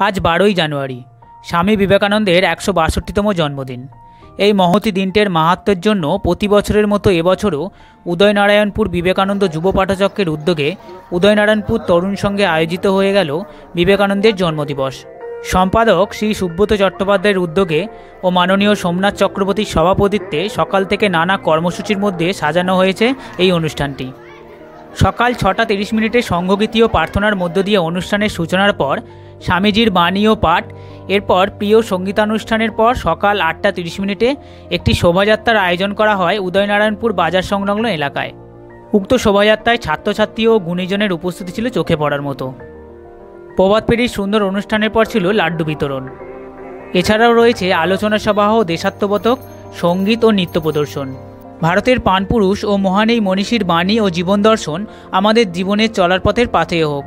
আজ 12ই জানুয়ারি স্বামী বিবেকানন্দের 162তম জন্মদিন। এই মহতী দিনটির মাহাত্ম্যের জন্য প্রতি বছরের মতো এবছরও উদয়নারায়ণপুর বিবেকানন্দ যুব পাঠচক্রের উদ্যোগে উদয়নারায়ণপুর তরুণ সঙ্গে আয়োজিত হয়ে গেল বিবেকানন্দের জন্মদিবস। সম্পাদক শ্রী সুব্রত চট্টোপাধ্যায়ের উদ্যোগে ও মাননীয় সোমনাথ চক্রবর্তীর সভাপতিত্বে সকাল থেকে নানা কর্মসূচির মধ্যে সাজানো হয়েছে এই অনুষ্ঠানটি। সকাল 6:30 সংঘগীতি ও প্রার্থনার মধ্য দিয়ে অনুষ্ঠানের সূচনার পর স্বামীজির বাণী ও পাঠ, এরপর প্রিয় সঙ্গীতানুষ্ঠানের পর সকাল 8:30 একটি শোভাযাত্রার আয়োজন করা হয় উদয়নারায়ণপুর বাজার সংলগ্ন এলাকায়। উক্ত শোভাযাত্রায় ছাত্রছাত্রী ও গুণীজনের উপস্থিতি ছিল চোখে পড়ার মতো। প্রভাত ফেরির সুন্দর অনুষ্ঠানের পর ছিল লাড্ডু বিতরণ। এছাড়াও রয়েছে আলোচনা সভা ও দেশাত্মবোধক সঙ্গীত ও নৃত্য প্রদর্শন। ভারতের প্রাণপুরুষ ও মহান এই মনীষীর বাণী ও জীবন দর্শন আমাদের জীবনের চলার পথের পাথেয় হোক।